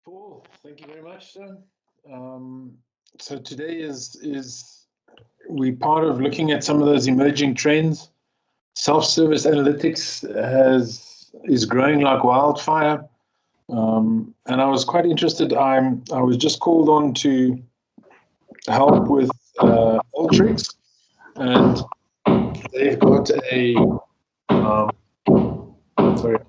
Paul, thank you very much, sir. So today is we part of looking at some of those emerging trends. Self-service analytics is growing like wildfire, and I was quite interested. I was just called on to help with Ultrix, and they've got a sorry.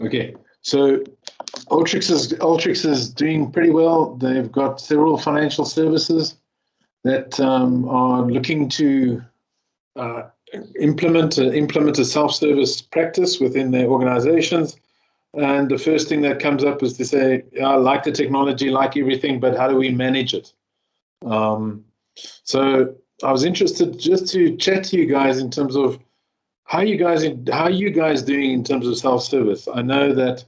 Okay, so Ultrix is doing pretty well. They've got several financial services that are looking to implement a self-service practice within their organizations. And the first thing that comes up is to say, I like the technology, like everything, but how do we manage it? So I was interested just to chat to you guys in terms of how are you guys doing in terms of self-service? I know that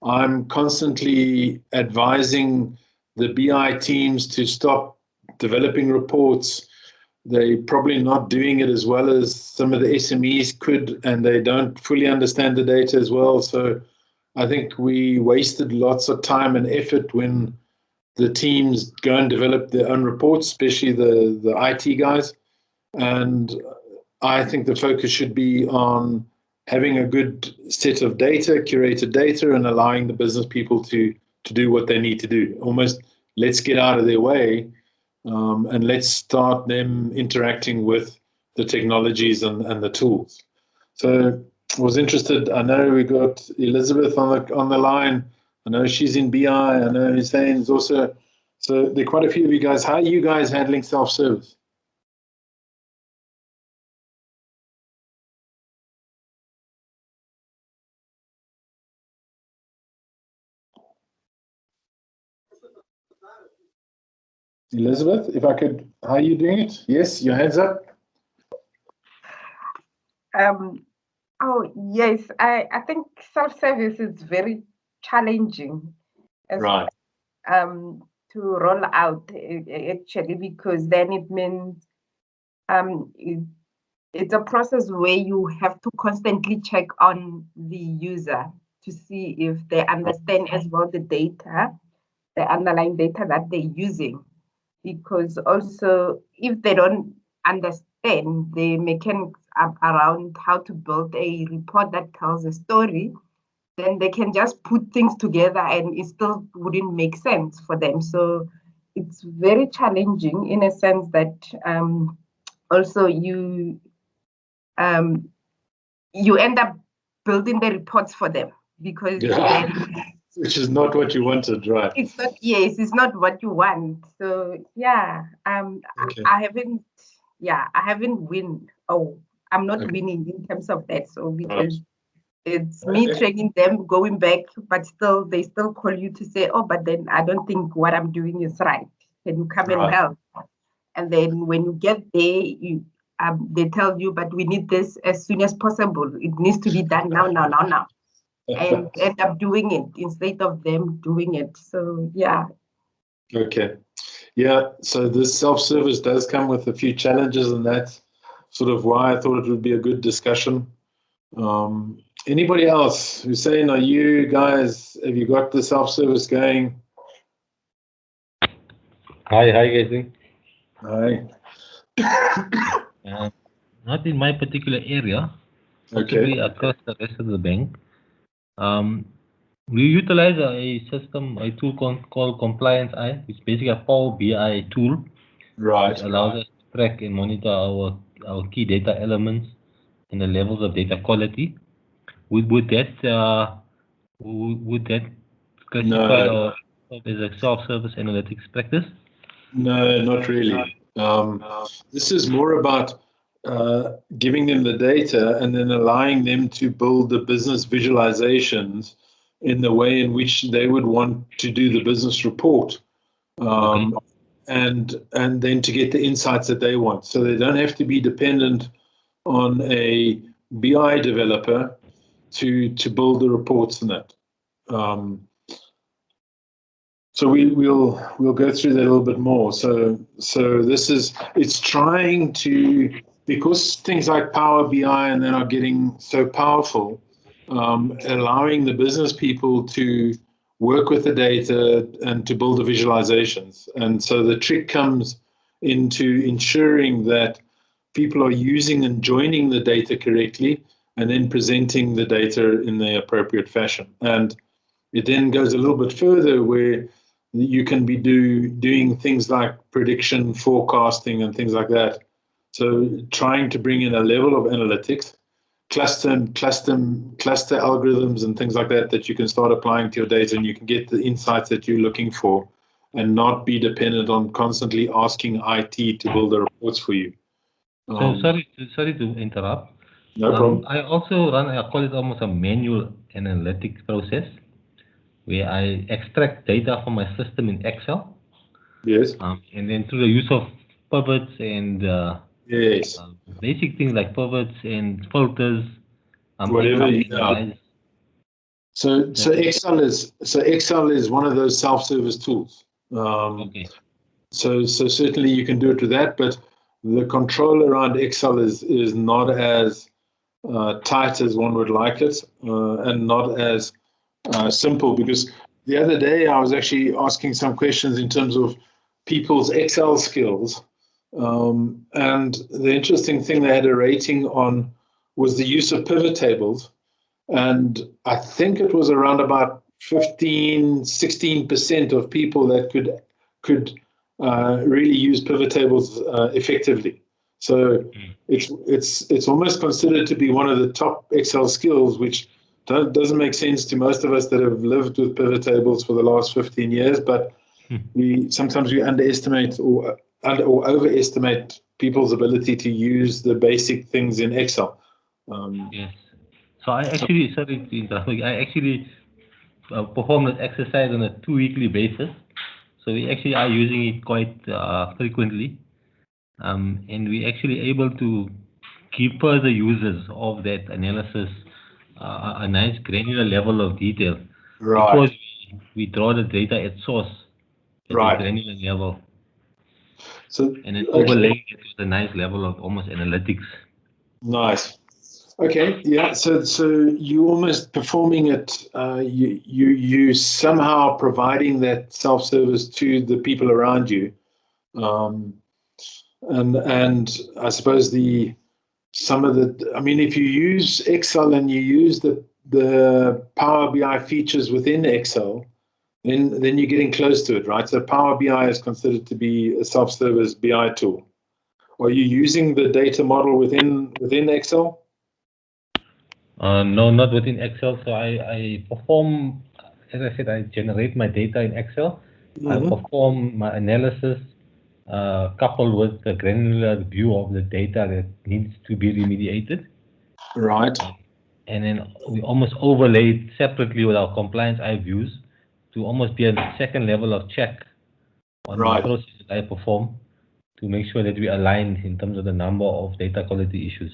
I'm constantly advising the BI teams to stop developing reports. They're probably not doing it as well as some of the SMEs could, and they don't fully understand the data as well. So I think we wasted lots of time and effort when the teams go and develop their own reports, especially the IT guys. And I think the focus should be on having a good set of data, curated data, and allowing the business people to do what they need to do. Almost let's get out of their way and let's start them interacting with the technologies and the tools. So I was interested. I know we got Elizabeth on the line. I know she's in BI. I know Hussein is also. So there are quite a few of you guys. How are you guys handling self-service? Elizabeth, if I could, how are you doing it? Yes, your hands up. Oh, yes, I think self-service is very challenging as Right. to roll out actually, because then it means it's a process where you have to constantly check on the user to see if they understand as well the data, the underlying data that they're using. Because also, if they don't understand the mechanics around how to build a report that tells a story, then they can just put things together and it still wouldn't make sense for them. So it's very challenging in a sense that also you end up building the reports for them because which is not what you wanted, right? It's not. Yes, it's not what you want. So yeah, Okay. I haven't. Yeah, I haven't win. Oh, I'm not winning in terms of that. So because it's me training them, going back, but still they still call you to say, oh, but then I don't think what I'm doing is right. Can you come and help? And then when you get there, they tell you, but we need this as soon as possible. It needs to be done now. And end up doing it instead of them doing it. So yeah. Okay. Yeah. So this self-service does come with a few challenges, and that's sort of why I thought it would be a good discussion. Anybody else who's saying, are you guys, have you got the self-service going? Hi guys. Hi. Not in my particular area, possibly across the rest of the bank. We utilize a system, a tool called Compliance Eye. It's basically a Power BI tool, which allows us to track and monitor our key data elements and the levels of data quality. Would that classify as a self-service analytics practice? No, not really. This is more about giving them the data and then allowing them to build the business visualizations in the way in which they would want to do the business report, and then to get the insights that they want. So they don't have to be dependent on a BI developer to build the reports in that. So we'll go through that a little bit more. So it's trying to because things like Power BI and then are getting so powerful, allowing the business people to work with the data and to build the visualizations. And so the trick comes into ensuring that people are using and joining the data correctly and then presenting the data in the appropriate fashion. And it then goes a little bit further where you can be doing things like prediction, forecasting, and things like that. So trying to bring in a level of analytics, cluster algorithms and things like that you can start applying to your data, and you can get the insights that you're looking for and not be dependent on constantly asking IT to build the reports for you. So sorry to interrupt. No problem. I also run, I call it almost a manual analytics process, where I extract data from my system in Excel. Yes. And then through the use of pivots and yes, basic things like pivots and filters, whatever. So Excel is one of those self-service tools. Okay. So certainly you can do it with that, but the control around Excel is not as tight as one would like it, and not as simple, because the other day I was actually asking some questions in terms of people's Excel skills, and the interesting thing they had a rating on was the use of pivot tables, and I think it was around about 16% of people that could really use pivot tables effectively. So it's almost considered to be one of the top Excel skills, which doesn't make sense to most of us that have lived with pivot tables for the last 15 years. But sometimes we underestimate or overestimate people's ability to use the basic things in Excel. Yes. So I actually, sorry to interrupt, I actually perform that exercise on a 2-weekly basis. So we actually are using it quite frequently. And we actually able to give further users of that analysis a nice granular level of detail. Right. Because we draw the data at source at a granular level. So, and then overlaying it with a nice level of almost analytics. Nice. Okay, yeah. So you almost performing it. You somehow providing that self-service to the people around you, and I suppose some of the. I mean, if you use Excel and you use the Power BI features within Excel, then you're getting close to it, right? So Power BI is considered to be a self-service BI tool. Are you using the data model within Excel? No, not within Excel. So I perform, as I said, I generate my data in Excel. I perform my analysis coupled with the granular view of the data that needs to be remediated. Right. And then we almost overlay it separately with our compliance eye views to almost be a second level of check on the process that I perform to make sure that we align in terms of the number of data quality issues.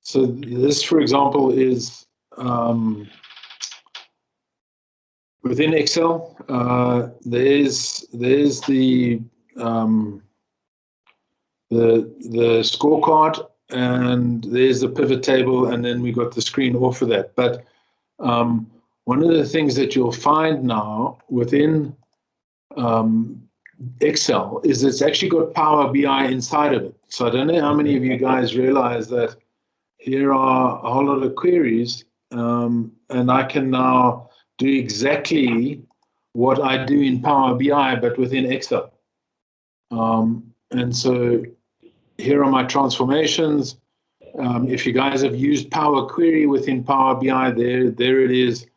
So this, for example, is within Excel. There's the scorecard, and there's the pivot table, and then we got the screen off of that. But one of the things that you'll find now within Excel is it's actually got Power BI inside of it. So I don't know how many of you guys realize that here are a whole lot of queries, and I can now do exactly what I do in Power BI, but within Excel. And so here are my transformations. If you guys have used Power Query within Power BI, there it is.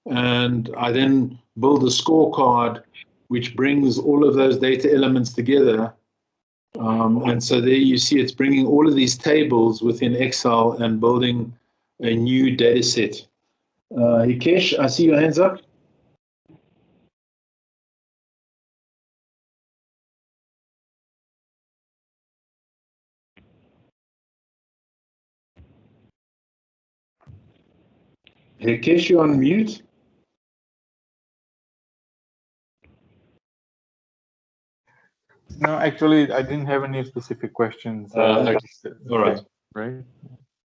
And I then build a scorecard which brings all of those data elements together. And so there you see it's bringing all of these tables within Excel and building a new data set. Hikesh, I see your hands up. Hikesh, you're on mute. No, actually, I didn't have any specific questions. Okay. All right. Right.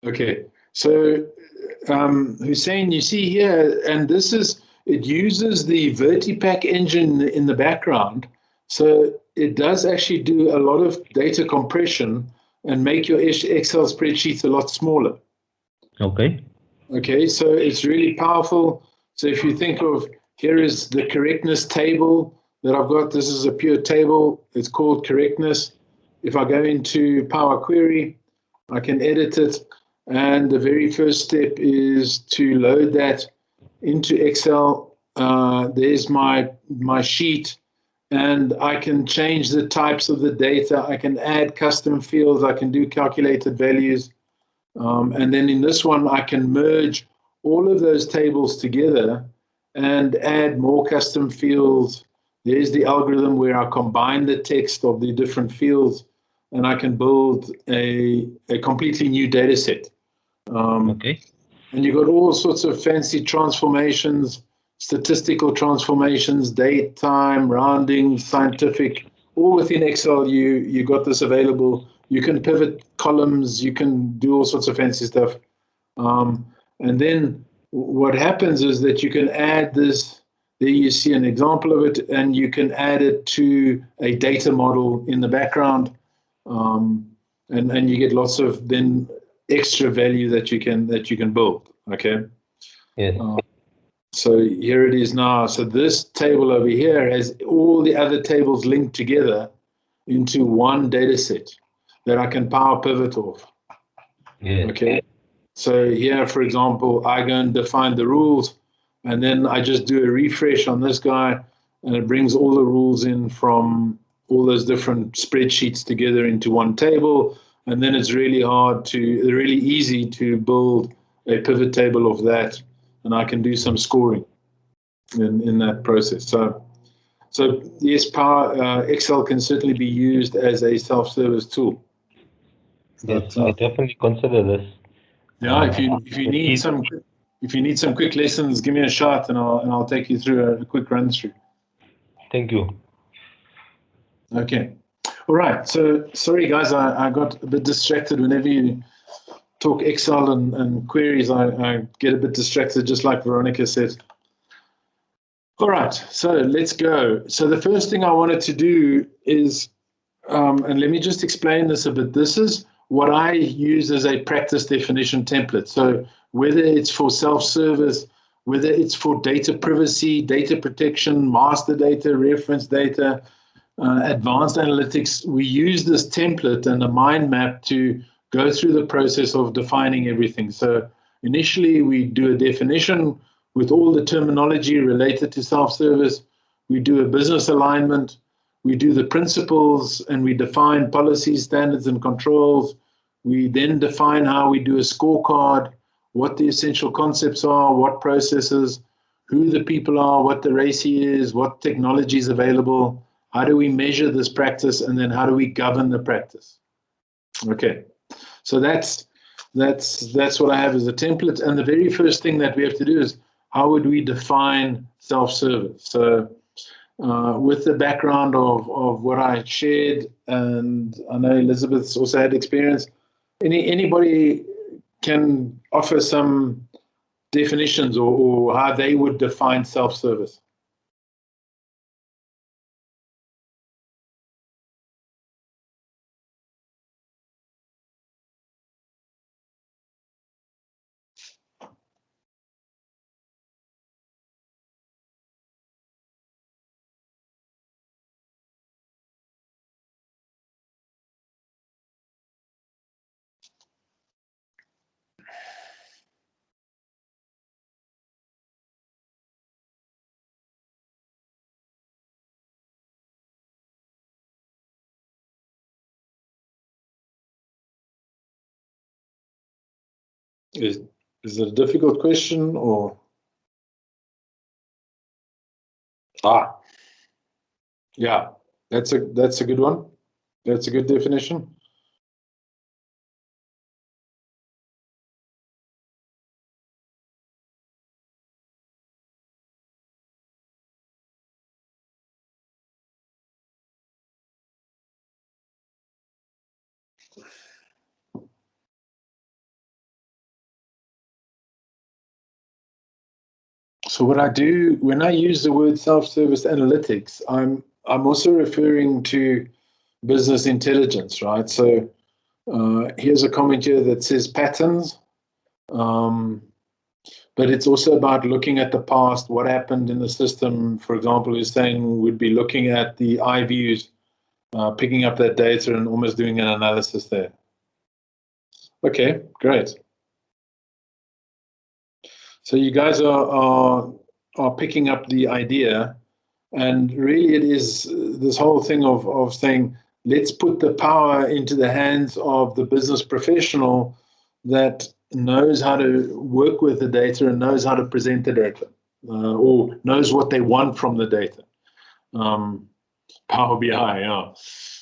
Okay. So, Hussein, you see here, and it uses the Vertipack engine in the background. So it does actually do a lot of data compression and make your Excel spreadsheets a lot smaller. Okay. Okay, so it's really powerful. So if you think of, here is the correctness table that I've got. This is a pure table. It's called correctness. If I go into Power Query, I can edit it. And the very first step is to load that into Excel. There's my sheet, and I can change the types of the data. I can add custom fields. I can do calculated values. And then in this one, I can merge all of those tables together and add more custom fields. There's the algorithm where I combine the text of the different fields, and I can build a completely new data set. Okay. And you've got all sorts of fancy transformations, statistical transformations, date, time, rounding, scientific, all within Excel. You got this available. You can pivot columns. You can do all sorts of fancy stuff. And then what happens is that you can add this. There you see an example of it, and you can add it to a data model in the background, and you get lots of then extra value that you can build. Okay. Yes. So here it is now. So this table over here has all the other tables linked together into one data set that I can power pivot off. Yes. Okay. So here, for example, I go and define the rules, and then I just do a refresh on this guy, and it brings all the rules in from all those different spreadsheets together into one table. And then it's really easy to build a pivot table of that, and I can do some scoring in that process. So yes, Excel can certainly be used as a self-service tool. Yes, I definitely consider this. Yeah, if you need some quick lessons, give me a shot, and I'll take you through a quick run through. Thank you. Okay. All right. So sorry guys, I got a bit distracted. Whenever you talk Excel and queries, I get a bit distracted, just like Veronica said. All right, so let's go. So the first thing I wanted to do is, and let me just explain this a bit. This is what I use as a practice definition template. So whether it's for self-service, whether it's for data privacy, data protection, master data, reference data, advanced analytics, we use this template and a mind map to go through the process of defining everything. So initially we do a definition with all the terminology related to self-service. We do a business alignment. We do the principles, and we define policies, standards, and controls. We then define how we do a scorecard, what the essential concepts are, what processes, who the people are, what the RACI is, what technology is available, how do we measure this practice, and then how do we govern the practice? Okay, so that's what I have as a template. And the very first thing that we have to do is, how would we define self-service? So with the background of what I shared, and I know Elizabeth's also had experience, anybody can offer some definitions or how they would define self-service. Is it a difficult question or? Yeah, that's a good one. That's a good definition. So what I do when I use the word self-service analytics, I'm also referring to business intelligence, right? So here's a comment here that says patterns, but it's also about looking at the past, what happened in the system. For example, you're saying we'd be looking at the iViews, picking up that data and almost doing an analysis there. Okay, great. So you guys are picking up the idea, and really it is this whole thing of saying, let's put the power into the hands of the business professional that knows how to work with the data and knows how to present the data, or knows what they want from the data. Power BI, yeah.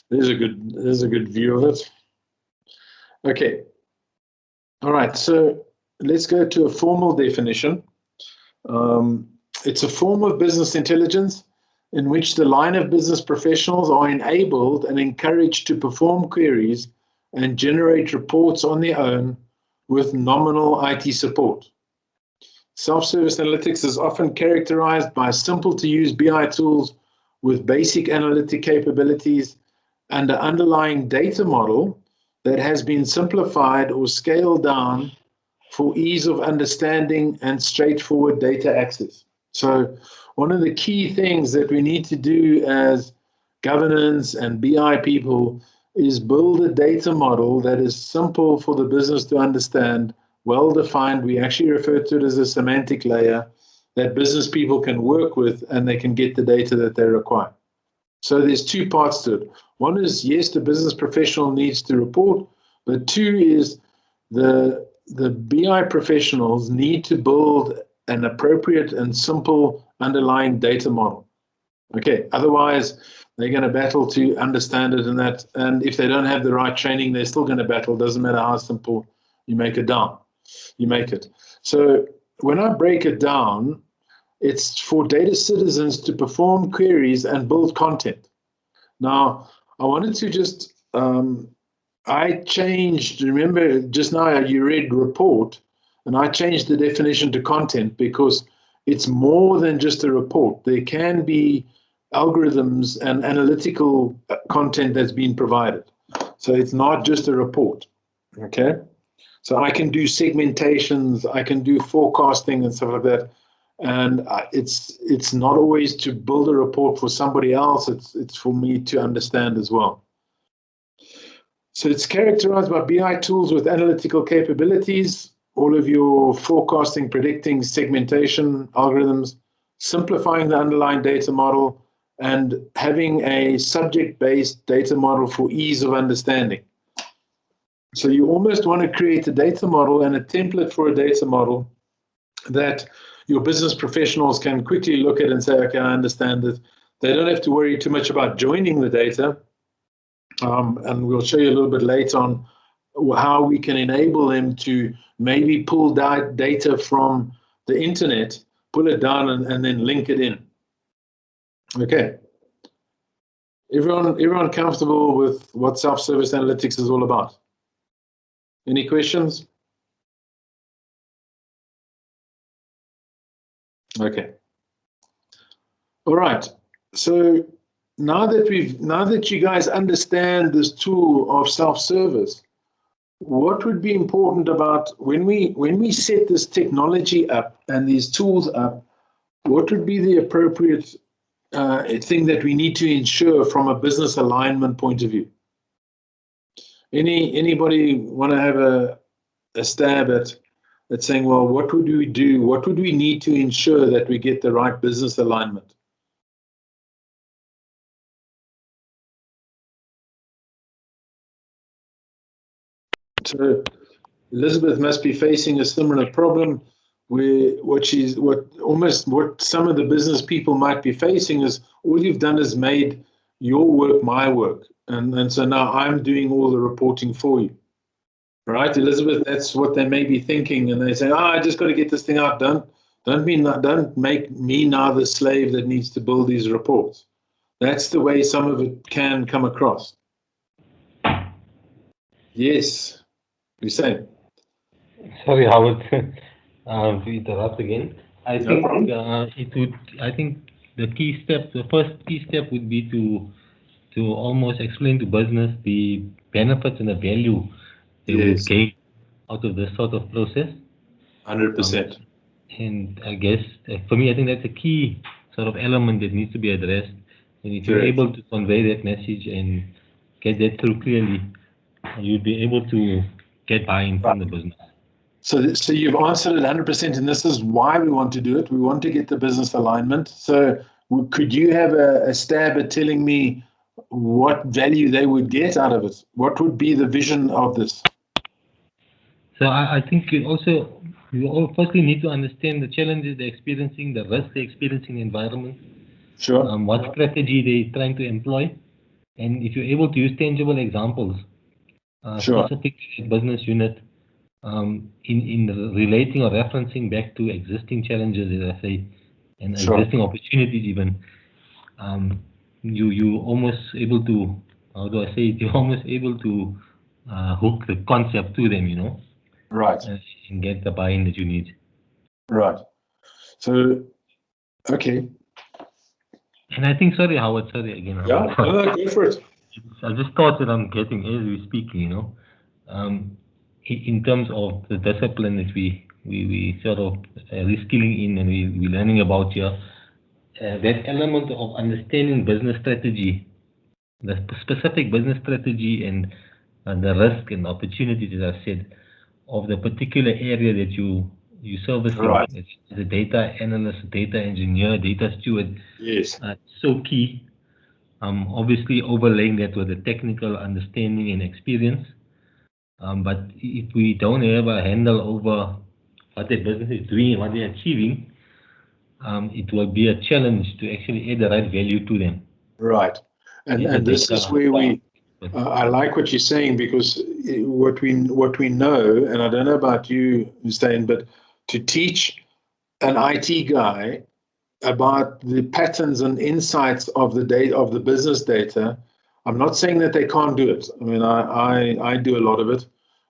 There's a good view of it. Okay. All right, so let's go to a formal definition. It's a form of business intelligence in which the line of business professionals are enabled and encouraged to perform queries and generate reports on their own with nominal IT support. Self-service analytics is often characterized by simple-to-use BI tools with basic analytic capabilities and an underlying data model that has been simplified or scaled down for ease of understanding and straightforward data access. So one of the key things that we need to do as governance and BI people is build a data model that is simple for the business to understand, well-defined. We actually refer to it as a semantic layer that business people can work with, and they can get the data that they require. So there's two parts to it. One is, yes, the business professional needs to report, but two is the BI professionals need to build an appropriate and simple underlying data model. Okay, otherwise they're going to battle to understand it, and if they don't have the right training, they're still going to battle. Doesn't matter how simple you make it down. You make it. So when I break it down, it's for data citizens to perform queries and build content. Now, I wanted to just, I changed, remember just now you read report, and I changed the definition to content because it's more than just a report. There can be algorithms and analytical content that's been provided. So it's not just a report, okay? So I can do segmentations, I can do forecasting and stuff like that. And it's not always to build a report for somebody else, it's for me to understand as well. So it's characterized by BI tools with analytical capabilities, all of your forecasting, predicting, segmentation algorithms, simplifying the underlying data model, and having a subject-based data model for ease of understanding. So you almost want to create a data model and a template for a data model that your business professionals can quickly look at and say, okay, I understand it. They don't have to worry too much about joining the data. And we'll show you a little bit later on how we can enable them to maybe pull data from the internet, pull it down, and then link it in. Okay. Everyone comfortable with what self-service analytics is all about? Any questions? Okay. All right. So now that you guys understand this tool of self-service, what would be important about when we set this technology up and these tools up, what would be the appropriate thing that we need to ensure from a business alignment point of view? Anybody want to have a stab at saying, well, what would we do? What would we need to ensure that we get the right business alignment? So Elizabeth must be facing a similar problem where what some of the business people might be facing is all you've done is made your work my work. And so now I'm doing all the reporting for you. Right, Elizabeth, that's what they may be thinking, and they say, I just got to get this thing out. Don't make me now the slave that needs to build these reports. That's the way some of it can come across. Yes, you're saying. Sorry, Howard, to interrupt again. I No think problem. it would. I think the key step, the first key step, would be to almost explain to business the benefits and the value they will Yes, gain out of this sort of process. 100%. And I guess for me, I think that's a key sort of element that needs to be addressed. And if you're Correct. able to convey that message and get that through clearly, you'd be able to get buy-in from the business. So you've answered it 100%, and this is why we want to do it. We want to get the business alignment. So could you have a stab at telling me what value they would get out of it? What would be the vision of this? So I think you all firstly need to understand the challenges they're experiencing, the risks they're experiencing in the environment, Sure. what strategy they're trying to employ, and if you're able to use tangible examples, Sure. specific to the business unit, in relating or referencing back to existing challenges, as I say, and Sure. existing opportunities even, you almost able to, how do I say it, you're almost able to hook the concept to them, you know, Right. and get the buy-in that you need. Right. So, okay. And I think, sorry, Howard, sorry again. Yeah, Howard. no, go for it. I just thought that I'm getting as we speak, you know, in terms of the discipline that we sort of reskilling in and we learning about here, that element of understanding business strategy, the specific business strategy and the risk and opportunities, as I said, of the particular area that you servicing. Right. As a data analyst, data engineer, data steward. Yes. So key. Obviously overlaying that with the technical understanding and experience. But if we don't have a handle over what the business is doing and what they're achieving, it will be a challenge to actually add the right value to them. Right. And this is where we, I like what you're saying, because what we know, and I don't know about you, Hussein, but to teach an IT guy about the patterns and insights of the data, of the business data, I'm not saying that they can't do it. I mean, I do a lot of it,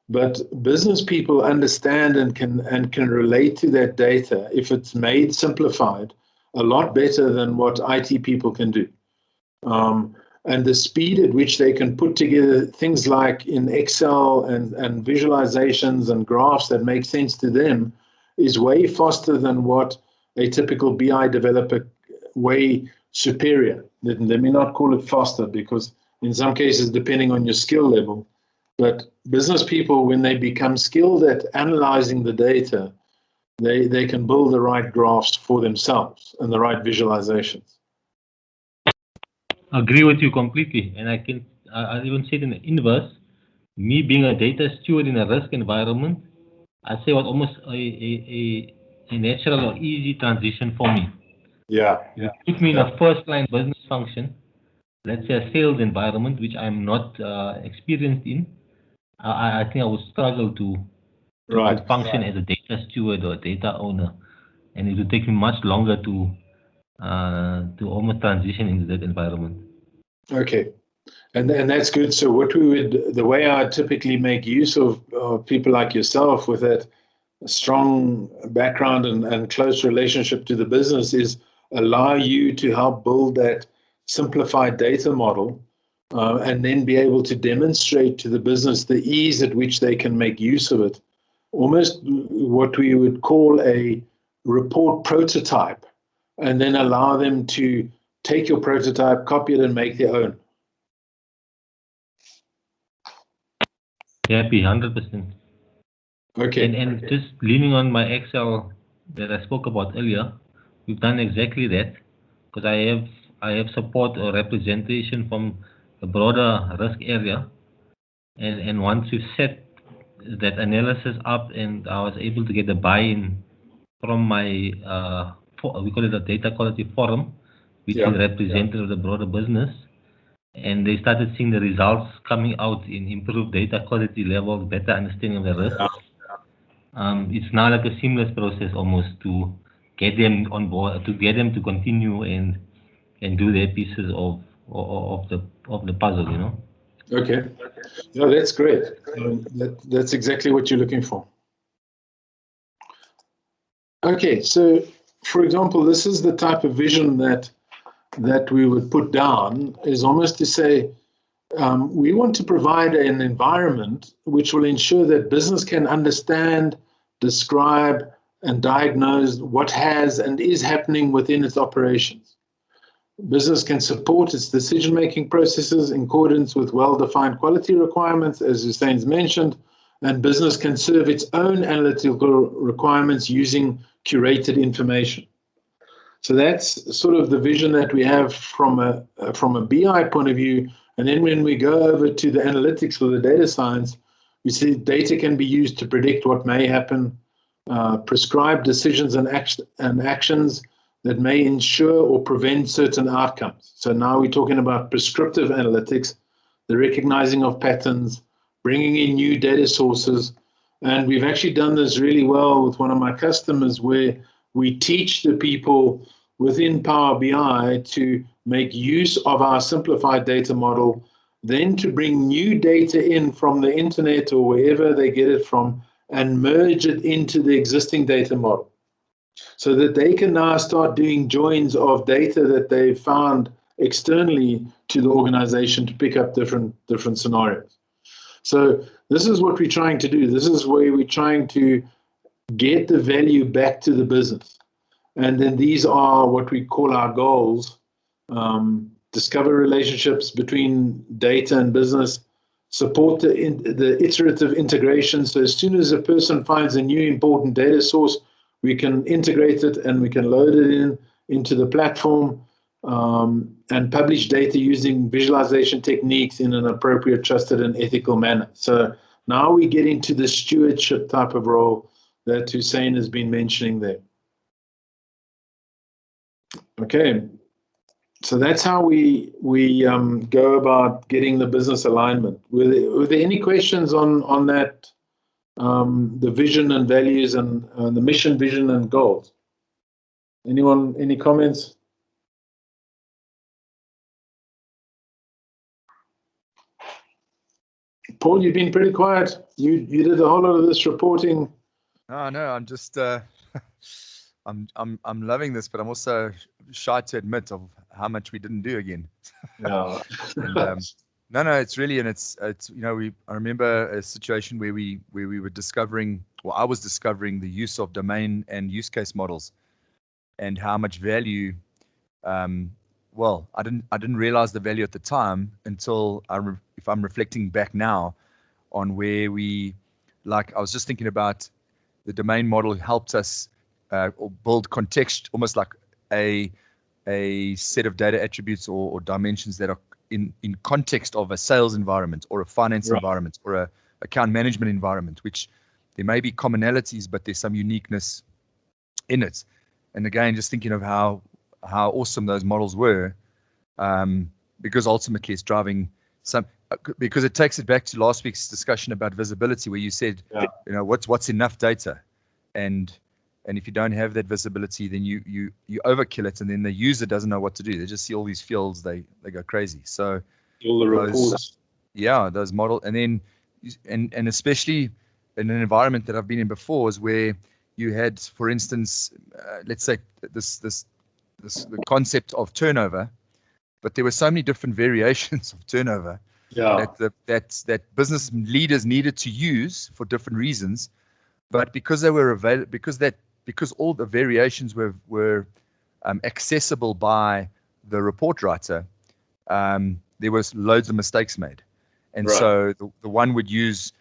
but business people understand and can relate to that data if it's made simplified a lot better than what IT people can do. And the speed at which they can put together things like in Excel and visualizations and graphs that make sense to them is way faster than what a typical BI developer, way superior. Let me not call it faster, because in some cases, depending on your skill level, but business people, when they become skilled at analyzing the data, they can build the right graphs for themselves and the right visualizations. Agree with you completely, and I even say it in the inverse. Me being a data steward in a risk environment, I say was almost a natural or easy transition for me. Yeah. You put me in a first line business function, let's say a sales environment, which I'm not experienced in. I think I would struggle to function as a data steward or a data owner, and it would take me much longer to almost transition into that environment. Okay, and that's good. So what we would, the way I typically make use of people like yourself with that strong background and close relationship to the business is allow you to help build that simplified data model, and then be able to demonstrate to the business the ease at which they can make use of it. Almost what we would call a report prototype, and then allow them to take your prototype, copy it, and make their own. Happy, 100%. Okay. And just leaning on my Excel that I spoke about earlier, we've done exactly that, because I have support or representation from the broader risk area, and once you set that analysis up, and I was able to get the buy-in from my we call it a data quality forum, which is representative of the broader business, and they started seeing the results coming out in improved data quality levels, better understanding of the risks. It's now like a seamless process almost to get them on board, to get them to continue and do their pieces of the puzzle, you know. Okay. No, that's great. That's exactly what you're looking for. Okay, so for example, this is the type of vision that we would put down, is almost to say, we want to provide an environment which will ensure that business can understand, describe, and diagnose what has and is happening within its operations. Business can support its decision-making processes in accordance with well-defined quality requirements, as Hussein's mentioned, and business can serve its own analytical requirements using curated information. So that's sort of the vision that we have from a BI point of view. And then when we go over to the analytics or the data science, we see data can be used to predict what may happen, prescribe decisions and actions that may ensure or prevent certain outcomes. So now we're talking about prescriptive analytics, the recognizing of patterns, bringing in new data sources. And we've actually done this really well with one of my customers, where we teach the people within Power BI to make use of our simplified data model, then to bring new data in from the internet or wherever they get it from and merge it into the existing data model, so that they can now start doing joins of data that they found externally to the organization to pick up different scenarios. So this is what we're trying to do. This is where we're trying to get the value back to the business. And then these are what we call our goals. Discover relationships between data and business, support the iterative integration. So as soon as a person finds a new important data source, we can integrate it and we can load it into the platform, and publish data using visualization techniques in an appropriate, trusted, and ethical manner. So now we get into the stewardship type of role that Hussein has been mentioning there. Okay, so that's how we go about getting the business alignment. Were there any questions on that, the vision and values and the mission, vision, and goals? Anyone, any comments? Paul, you've been pretty quiet. You did a whole lot of this reporting. No, I'm just I'm loving this, but I'm also shy to admit of how much we didn't do again. Yeah. And, no, it's really, and it's I remember a situation where we were discovering, or I was discovering, the use of domain and use case models, and how much value. Well, I didn't realize the value at the time until if I'm reflecting back now on where I was just thinking about the domain model helped us or build context, almost like a set of data attributes or dimensions that are in context of a sales environment or a finance environment or a account management environment, which there may be commonalities, but there's some uniqueness in it. And again, just thinking of how awesome those models were, because ultimately it's driving because it takes it back to last week's discussion about visibility, where you said, what's enough data, and if you don't have that visibility, then you overkill it, and then the user doesn't know what to do. They just see all these fields, they go crazy. So all the reports, those models, and then and especially in an environment that I've been in before, is where you had, for instance, let's say the concept of turnover, but there were so many different variations of turnover that business leaders needed to use for different reasons. But because they were because all the variations were accessible by the report writer, there was loads of mistakes made, and so the one would use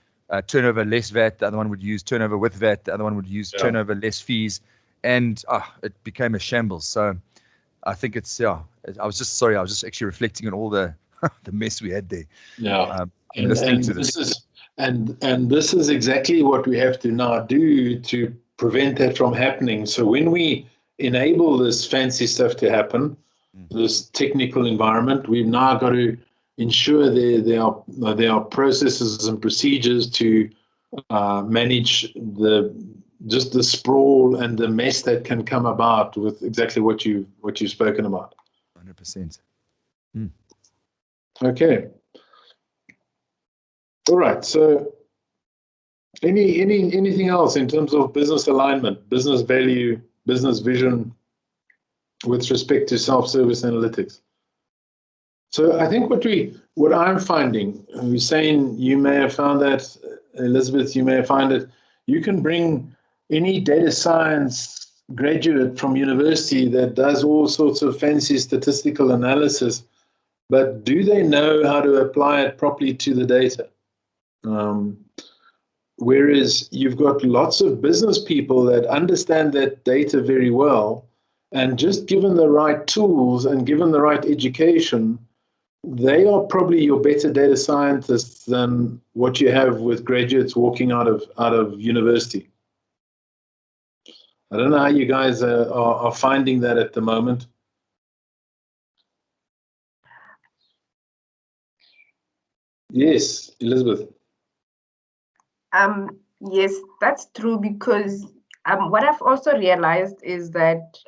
turnover less VAT, the other one would use turnover with VAT, the other one would use turnover less fees, and it became a shambles. So I think it's I was just actually reflecting on all the the mess we had there. And listening to this. And this is exactly what we have to now do to prevent that from happening. So when we enable this fancy stuff to happen, this technical environment, we've now got to ensure there are processes and procedures to manage just the sprawl and the mess that can come about with exactly what you've spoken about. 100%. Okay. All right. So anything else in terms of business alignment, business value, business vision with respect to self-service analytics? So I think what I'm finding, Hussein, you may have found that, Elizabeth, you may have found it, you can bring any data science graduate from university that does all sorts of fancy statistical analysis, but do they know how to apply it properly to the data? Whereas you've got lots of business people that understand that data very well, and just given the right tools and given the right education, they are probably your better data scientists than what you have with graduates walking out of university. I don't know how you guys are finding that at the moment. Yes, Elizabeth. Yes, that's true, because what I've also realized is that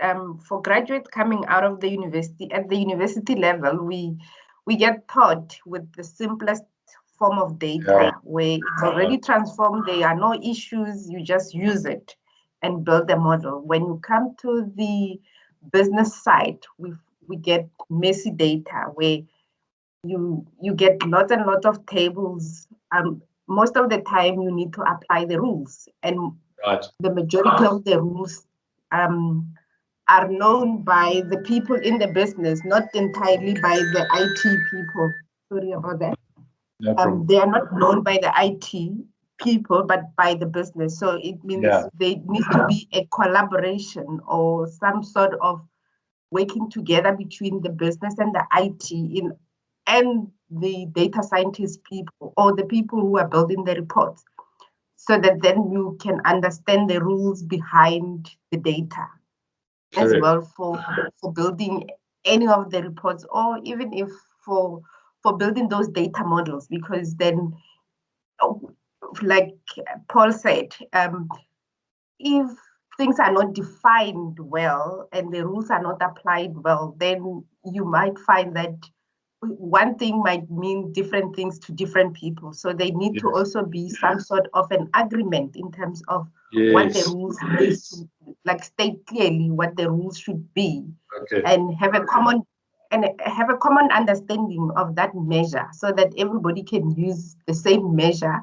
for graduates coming out of the university, at the university level, we get taught with the simplest form of data, where it's already transformed, there are no issues, you just use it and build a model. When you come to the business side, we get messy data where you get lots and lots of tables. Most of the time you need to apply the rules, and the majority of the rules are known by the people in the business, not entirely by the IT people. Sorry about that. No they are not known by the IT people, but by the business. So it means there needs to be a collaboration or some sort of working together between the business and the IT and the data scientist people, or the people who are building the reports, so that then you can understand the rules behind the data as well for building any of the reports, or even if for building those data models, because then, like Paul said, if things are not defined well and the rules are not applied well, then you might find that one thing might mean different things to different people. So they need to also be some sort of an agreement in terms of what the rules is, like state clearly what the rules should be, and have a common understanding of that measure, so that everybody can use the same measure.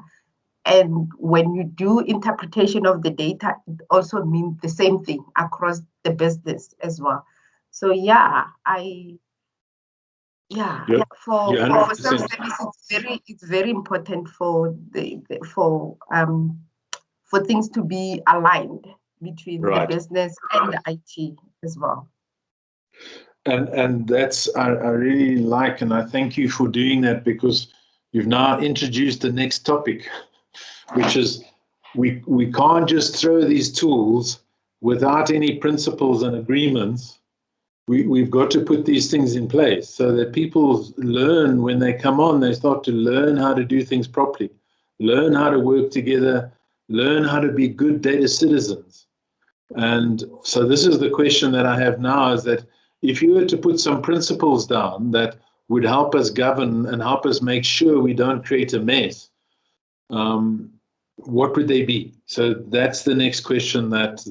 And when you do interpretation of the data, it also means the same thing across the business as well. So for self-service, it's very important for for things to be aligned between the business and the IT as well. And that's I really like, and I thank you for doing that, because you've now introduced the next topic, which is we can't just throw these tools without any principles and agreements. We've got to put these things in place so that people learn when they come on, they start to learn how to do things properly, learn how to work together, learn how to be good data citizens. And so this is the question that I have now, is that if you were to put some principles down that would help us govern and help us make sure we don't create a mess, what would they be? So that's the next question that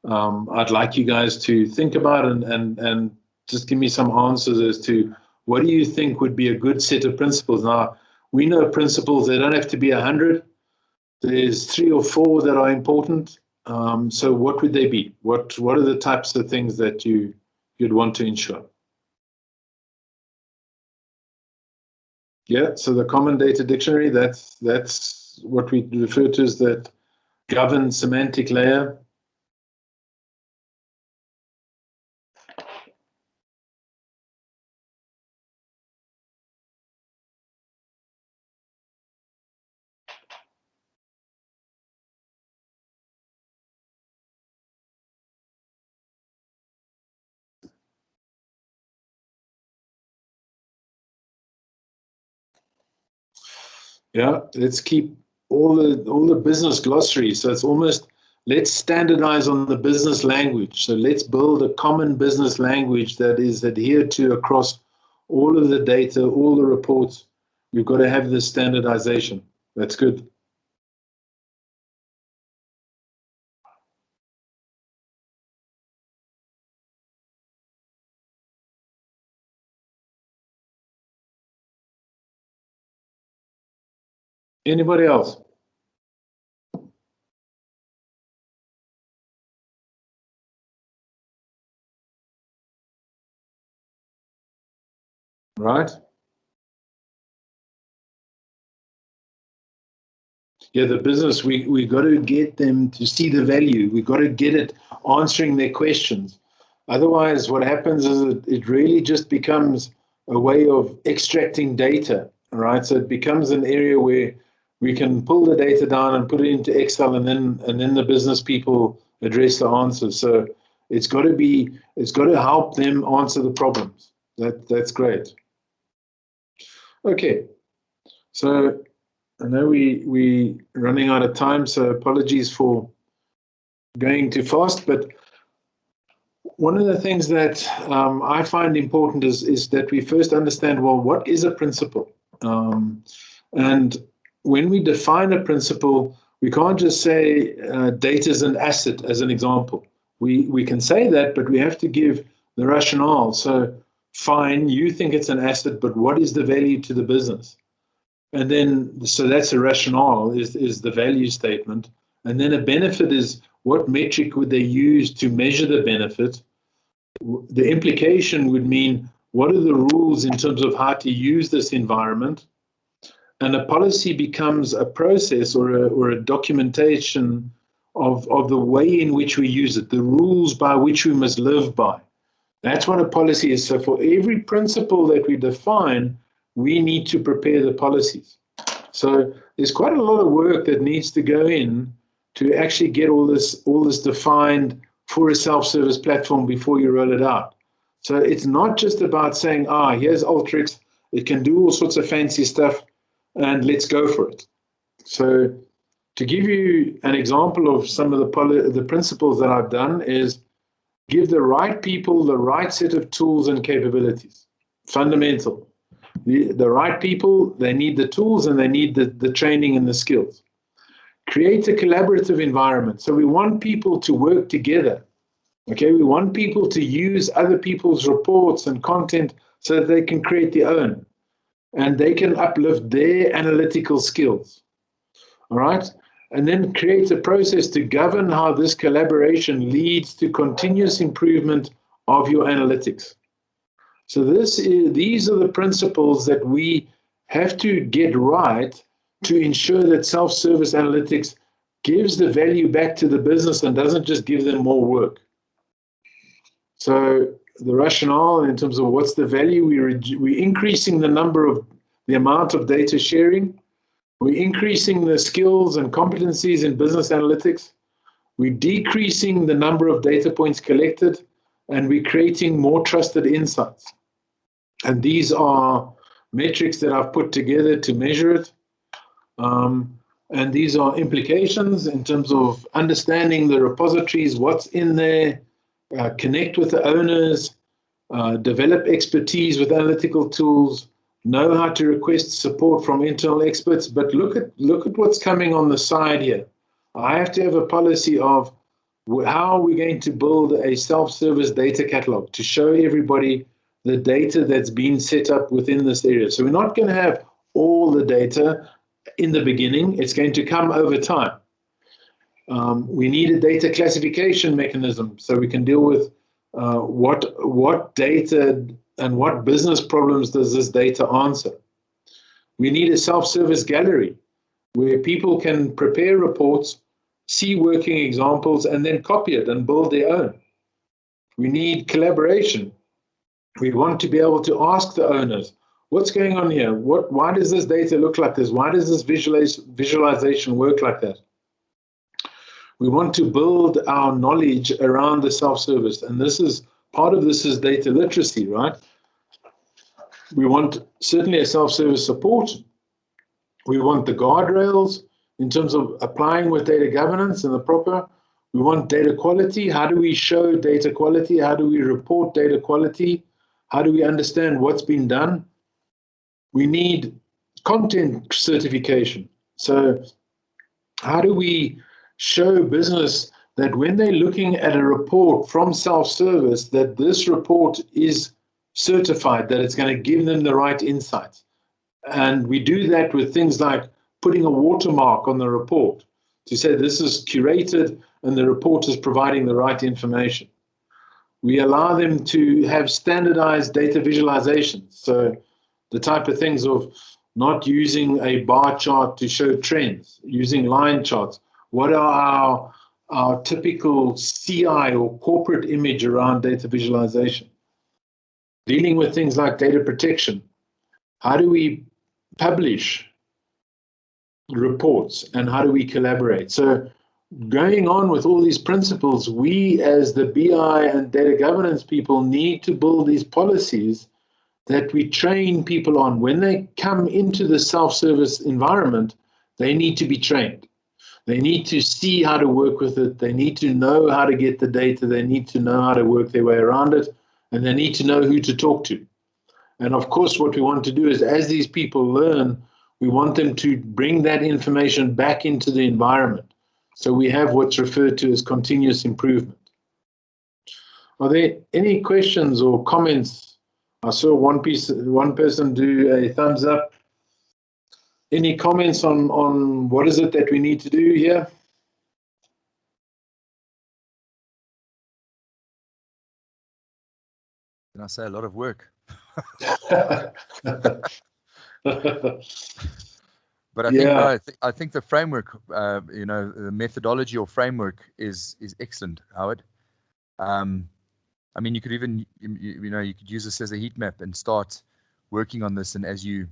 I'd like you guys to think about, and just give me some answers as to what do you think would be a good set of principles. Now, we know principles, they don't have to be 100. There's 3 or 4 that are important. So what would they be? What are the types of things that you'd want to ensure? Yeah, so the Common Data Dictionary, that's what we refer to as that governed semantic layer. Yeah, let's keep all the business glossary. So it's almost, let's standardize on the business language. So let's build a common business language that is adhered to across all of the data, all the reports. we've got to have this standardization. That's good. Anybody else? Right? Yeah, the business, we got to get them to see the value. We got to get it answering their questions. Otherwise, what happens is it really just becomes a way of extracting data, right? So it becomes an area where we can pull the data down and put it into Excel, and then the business people address the answers. So it's got to help them answer the problems. That's great. Okay, so I know we running out of time, so apologies for going too fast. But one of the things that I find important is that we first understand, well, what is a principle? And when we define a principle, we can't just say data is an asset, as an example. We can say that, but we have to give the rationale. So fine, you think it's an asset, but what is the value to the business? And then, so that's a rationale, is the value statement. And then a benefit is, what metric would they use to measure the benefit? The implication would mean, what are the rules in terms of how to use this environment? And a policy becomes a process or a documentation of the way in which we use it, the rules by which we must live by. That's what a policy is. So for every principle that we define, we need to prepare the policies. So there's quite a lot of work that needs to go in to actually get all this defined for a self-service platform before you roll it out. So it's not just about saying, here's Alteryx, it can do all sorts of fancy stuff, and let's go for it. So to give you an example of some of the principles that I've done is give the right people the right set of tools and capabilities. Fundamental. The right people, they need the tools and they need the training and the skills. Create a collaborative environment. So we want people to work together. Okay, we want people to use other people's reports and content so that they can create their own and they can uplift their analytical skills. All right? And then create a process to govern how this collaboration leads to continuous improvement of your analytics. So these are the principles that we have to get right to ensure that self-service analytics gives the value back to the business and doesn't just give them more work. So the rationale in terms of what's the value, we're increasing the amount of data sharing. We're increasing the skills and competencies in business analytics. We're decreasing the number of data points collected, and we're creating more trusted insights. And these are metrics that I've put together to measure it. And these are implications in terms of understanding the repositories, what's in there, connect with the owners, develop expertise with analytical tools, know how to request support from internal experts. But look at what's coming on the side here. I have to have a policy of how are we going to build a self-service data catalog to show everybody the data that's been set up within this area. So we're not going to have all the data in the beginning. It's going to come over time. We need a data classification mechanism so we can deal with what data and what business problems does this data answer. We need a self-service gallery where people can prepare reports, see working examples, and then copy it and build their own. We need collaboration. We want to be able to ask the owners, what's going on here? Why does this data look like this? Why does this visualization work like that? We want to build our knowledge around the self-service, and part of this is data literacy, right? We want certainly a self-service support. We want the guardrails in terms of applying with data governance and the proper. We want data quality. How do we show data quality? How do we report data quality? How do we understand what's been done? We need content certification. So how do we show business that when they're looking at a report from self-service, that this report is certified, that it's going to give them the right insights? And we do that with things like putting a watermark on the report to say this is curated and the report is providing the right information. We allow them to have standardized data visualizations. So the type of things of not using a bar chart to show trends, using line charts. What are our typical CI or corporate image around data visualization? Dealing with things like data protection. How do we publish reports and how do we collaborate? So going on with all these principles, we as the BI and data governance people need to build these policies that we train people on. When they come into the self-service environment, they need to be trained. They need to see how to work with it. They need to know how to get the data. They need to know how to work their way around it. And they need to know who to talk to. And of course, what we want to do is, as these people learn, we want them to bring that information back into the environment. So we have what's referred to as continuous improvement. Are there any questions or comments? I saw one person do a thumbs up. Any comments on what is it that we need to do here? Can I say a lot of work? But I think I think the framework, the methodology or framework is excellent, Howard. I mean, you could even you could use this as a heat map and start working on this, and as you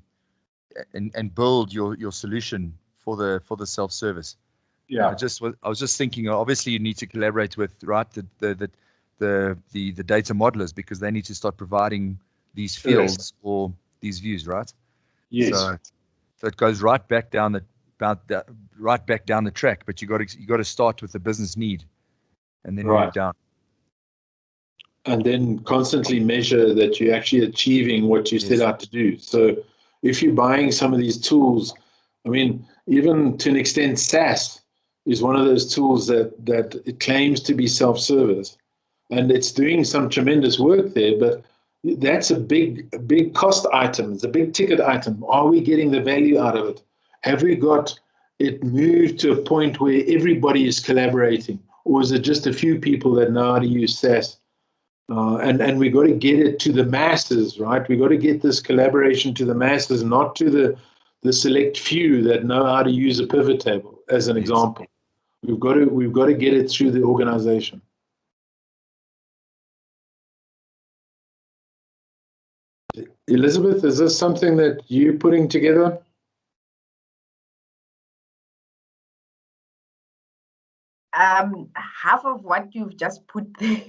and build your solution for the self-service. Yeah. I was just thinking. Obviously, you need to collaborate with the data modelers, because they need to start providing these fields or these views, right? Yes. So it goes right back down the track. But you got to start with the business need, and then move down. And then constantly measure that you're actually achieving what you set out to do. So if you're buying some of these tools, I mean, even to an extent, SaaS is one of those tools that it claims to be self-service, and it's doing some tremendous work there, but that's a big cost item. It's a big ticket item. Are we getting the value out of it? Have we got it moved to a point where everybody is collaborating, or is it just a few people that know how to use SaaS? And we got to get it to the masses, right? We got to get this collaboration to the masses, not to the select few that know how to use a pivot table, as an example. We've got to get it through the organization. Elizabeth, is this something that you're putting together? Half of what you've just put there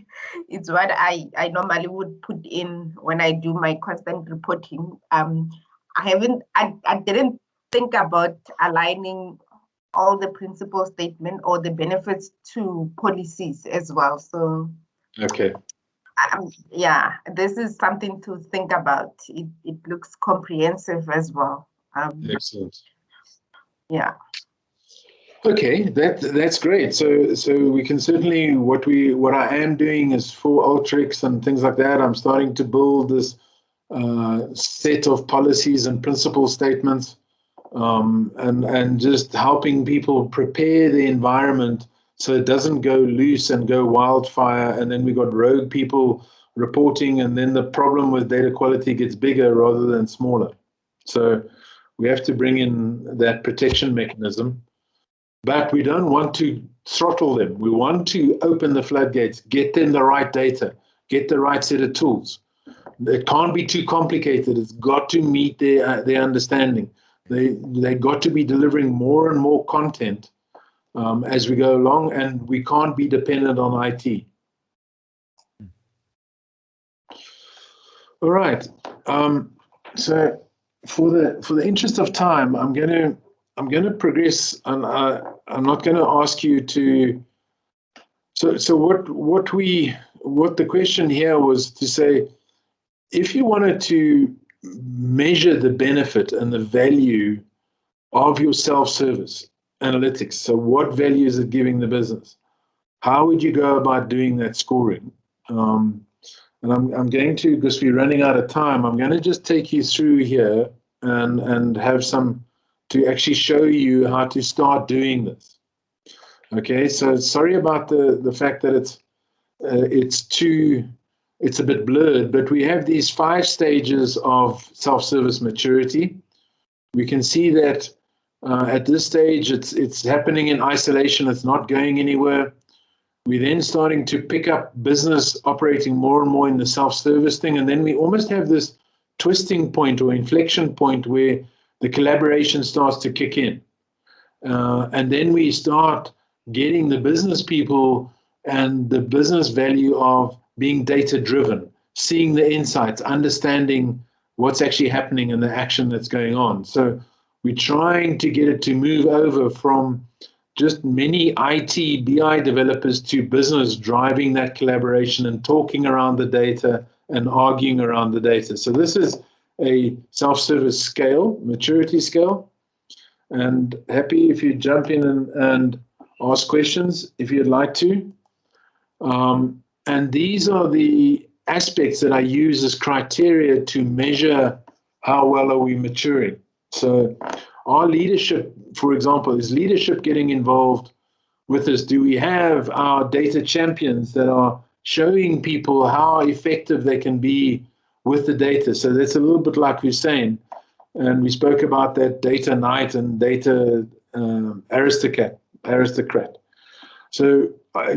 is what I normally would put in when I do my constant reporting. I didn't think about aligning all the principal statement or the benefits to policies as well. So okay. Yeah, this is something to think about. It looks comprehensive as well. Excellent. Yeah. Okay, that's great. So we can certainly, what I am doing is for Ultrix and things like that. I'm starting to build this set of policies and principle statements, and just helping people prepare the environment so it doesn't go loose and go wildfire, and then we got rogue people reporting, and then the problem with data quality gets bigger rather than smaller. So we have to bring in that protection mechanism. But we don't want to throttle them. We want to open the floodgates, get them the right data, get the right set of tools. It can't be too complicated. It's got to meet their understanding. They got to be delivering more and more content as we go along, and we can't be dependent on IT. All right. So for the interest of time, I'm going to progress, and I'm not going to ask you to. So what the question here was to say, if you wanted to measure the benefit and the value of your self-service analytics. So what value is it giving the business? How would you go about doing that scoring? And I'm going to, because we're running out of time, I'm going to just take you through here and have some to actually show you how to start doing this. Okay, so sorry about the fact that it's a bit blurred, but we have these 5 stages of self-service maturity. We can see that at this stage it's happening in isolation, it's not going anywhere. We're then starting to pick up business operating more and more in the self-service thing, and then we almost have this twisting point or inflection point where the collaboration starts to kick in. And then we start getting the business people and the business value of being data-driven, seeing the insights, understanding what's actually happening and the action that's going on. So we're trying to get it to move over from just many IT, BI developers to business driving that collaboration and talking around the data and arguing around the data. So this is a self-service scale, maturity scale. And happy if you jump in and ask questions if you'd like to. And these are the aspects that I use as criteria to measure how well are we maturing. So our leadership, for example, is leadership getting involved with this? Do we have our data champions that are showing people how effective they can be with the data? So that's a little bit like Hussein. And we spoke about that data knight and data aristocrat. So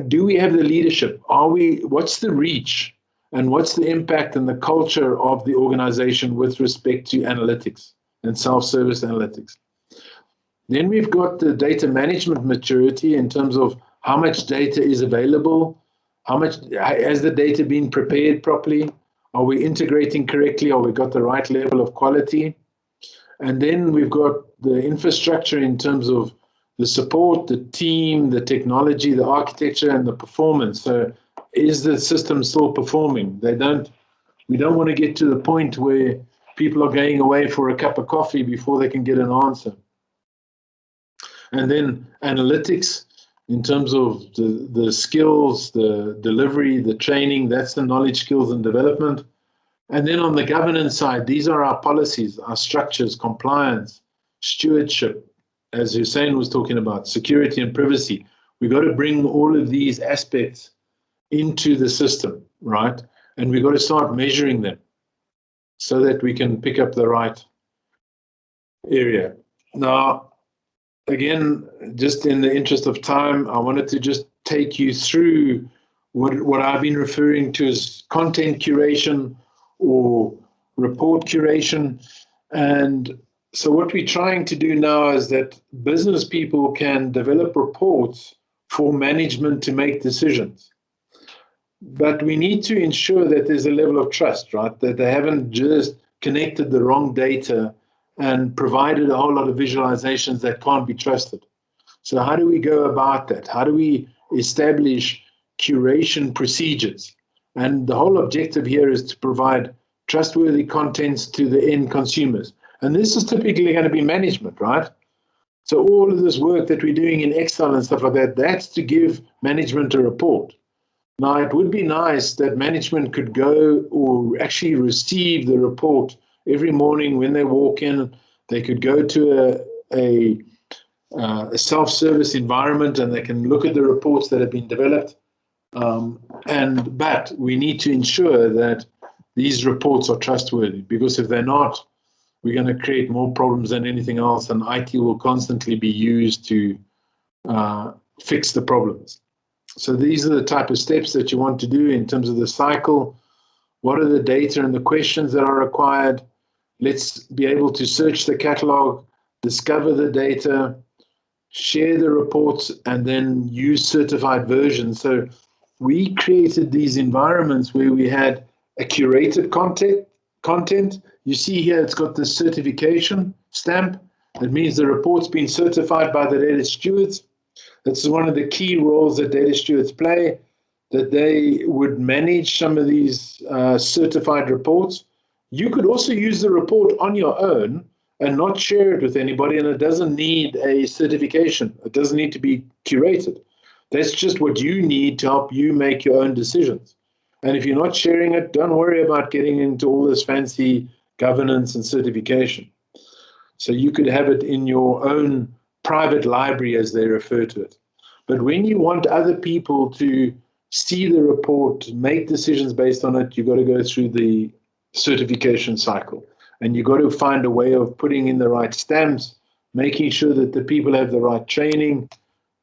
do we have the leadership? What's the reach? And what's the impact and the culture of the organization with respect to analytics and self-service analytics? Then we've got the data management maturity in terms of how much data is available, how much has the data been prepared properly, are we integrating correctly, are we got the right level of quality? And then we've got the infrastructure in terms of the support, the team, the technology, the architecture, and the performance. So is the system still performing? We don't want to get to the point where people are going away for a cup of coffee before they can get an answer. And then analytics in terms of the skills, the delivery, the training, that's the knowledge, skills, and development. And then on the governance side, these are our policies, our structures, compliance, stewardship, as Hussein was talking about, security and privacy. We've got to bring all of these aspects into the system, right? And we've got to start measuring them so that we can pick up the right area. Now, again, just in the interest of time, I wanted to just take you through what I've been referring to as content curation or report curation. And so what we're trying to do now is that business people can develop reports for management to make decisions. But we need to ensure that there's a level of trust, right? That they haven't just connected the wrong data and provided a whole lot of visualizations that can't be trusted. So how do we go about that? How do we establish curation procedures? And the whole objective here is to provide trustworthy contents to the end consumers. And this is typically going to be management, right? So all of this work that we're doing in Excel and stuff like that, that's to give management a report. Now, it would be nice that management could go or actually receive the report every morning when they walk in. They could go to a self-service environment and they can look at the reports that have been developed. But we need to ensure that these reports are trustworthy, because if they're not, we're going to create more problems than anything else, and IT will constantly be used to fix the problems. So these are the type of steps that you want to do in terms of the cycle. What are the data and the questions that are required? Let's be able to search the catalog, discover the data, share the reports, and then use certified versions. So we created these environments where we had a curated content. You see here, it's got the certification stamp. That means the report's been certified by the data stewards. That's one of the key roles that data stewards play, that they would manage some of these certified reports. You could also use the report on your own and not share it with anybody, and it doesn't need a certification. It doesn't need to be curated. That's just what you need to help you make your own decisions. And if you're not sharing it, don't worry about getting into all this fancy governance and certification. So you could have it in your own private library, as they refer to it. But when you want other people to see the report, make decisions based on it, you've got to go through the certification cycle. And you've got to find a way of putting in the right stamps, making sure that the people have the right training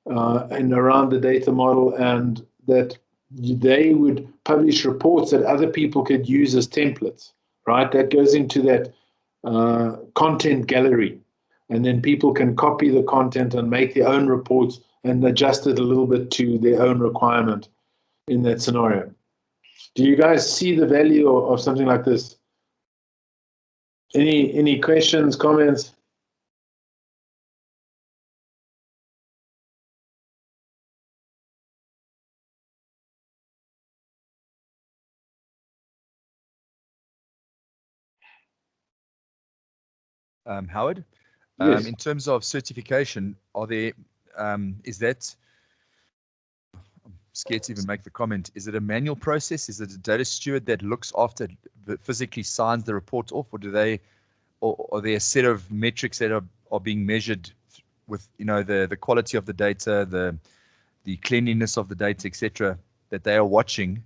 and around the data model, and that they would publish reports that other people could use as templates, right? That goes into that content gallery. And then people can copy the content and make their own reports and adjust it a little bit to their own requirement in that scenario. Do you guys see the value of something like this? Any questions, comments? Howard, Yes. in terms of certification, are there, is that, I'm scared to even make the comment, is it a manual process? Is it a data steward that looks after, physically signs the report off, or do they, or are there a set of metrics that are being measured with, you know, the quality of the data, the cleanliness of the data, etc., that they are watching,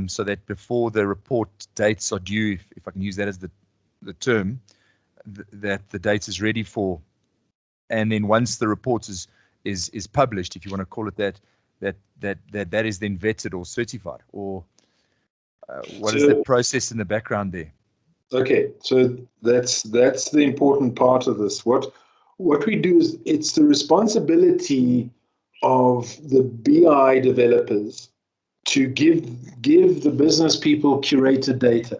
so that before the report dates are due, if I can use that as the term, that the data is ready for, and then once the report is published, if you want to call it that is then vetted or certified, or what is the process in the background there? Okay, so that's the important part of this. What we do is, it's the responsibility of the BI developers to give the business people curated data.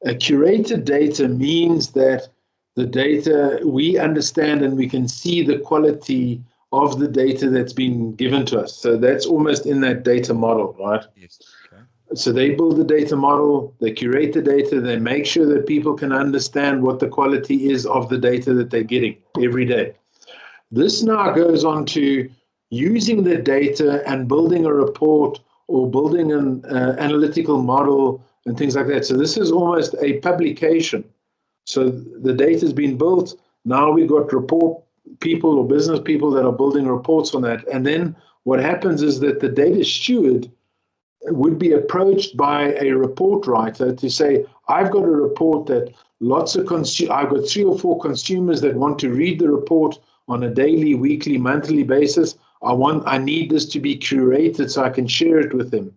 A curated data means that the data, we understand and we can see the quality of the data that's been given to us. So that's almost in that data model, right? Yes. Okay. So they build the data model, they curate the data, they make sure that people can understand what the quality is of the data that they're getting every day. This now goes on to using the data and building a report or building an analytical model and things like that. So this is almost a publication. So the data has been built. Now we've got report people or business people that are building reports on that. And then what happens is that the data steward would be approached by a report writer to say, I've got a report that I've got 3 or 4 consumers that want to read the report on a daily, weekly, monthly basis. I need this to be curated so I can share it with them.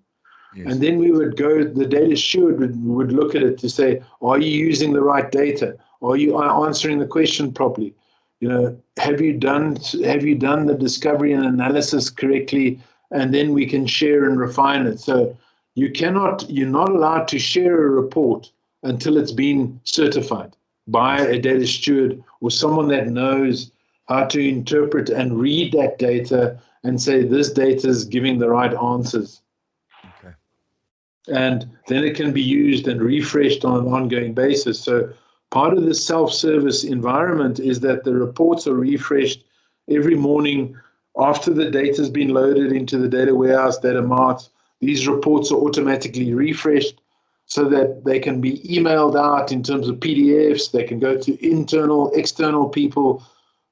Yes. And then we would go, the data steward would look at it to say, are you using the right data? Are you answering the question properly? You know, have you done the discovery and analysis correctly? And then we can share and refine it. So you're not allowed to share a report until it's been certified by a data steward or someone that knows how to interpret and read that data and say this data is giving the right answers. Okay. And then it can be used and refreshed on an ongoing basis. So part of the self-service environment is that the reports are refreshed every morning after the data has been loaded into the data warehouse, data marts. These reports are automatically refreshed so that they can be emailed out in terms of PDFs. They can go to internal, external people.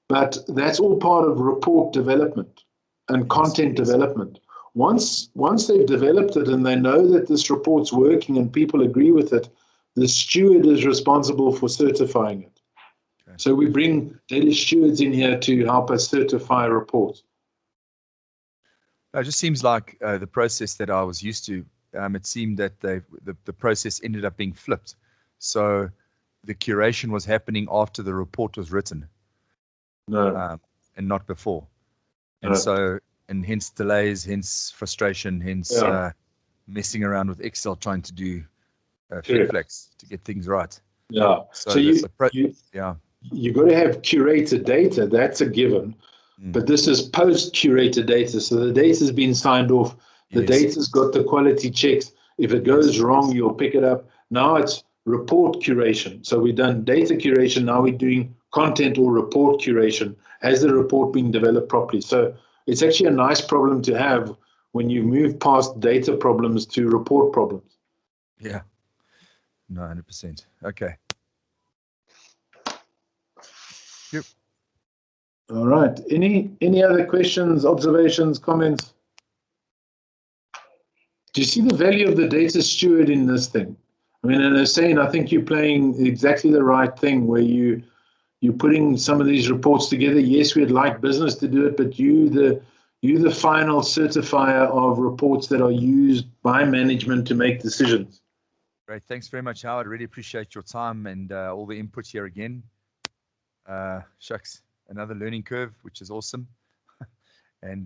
But that's all part of report development and content development. Once they've developed it and they know that this report's working and people agree with it, the steward is responsible for certifying it. Okay. So we bring data stewards in here to help us certify reports. It just seems like the process that I was used to, it seemed that the process ended up being flipped. So the curation was happening after the report was written. No. And not before. And so, and hence delays, hence frustration, hence messing around with Excel trying to do flick-flacks to get things right. Yeah. So you got to have curated data. That's a given. But this is post-curated data. So the data's been signed off. The data's got the quality checks. If it goes wrong, you'll pick it up. Now it's report curation. So we've done data curation, now we're doing content or report curation as the report being developed properly. So it's actually a nice problem to have when you move past data problems to report problems. Yeah. No, 100%. Okay. Yep. All right. Any other questions, observations, comments? Do you see the value of the data steward in this thing? I mean, and they're saying, I think you're playing exactly the right thing where you're putting some of these reports together. Yes, we'd like business to do it, but you're the final certifier of reports that are used by management to make decisions. Great. Thanks very much, Howard. Really appreciate your time and all the input here again. Shucks, another learning curve, which is awesome. And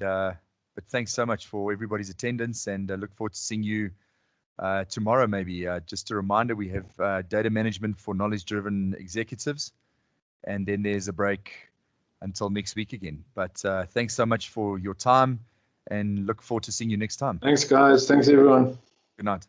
but thanks so much for everybody's attendance, and look forward to seeing you tomorrow, maybe. Just a reminder, we have data management for knowledge-driven executives, and then there's a break until next week again. But thanks so much for your time, and look forward to seeing you next time. Thanks, guys. Thanks, everyone. Good night.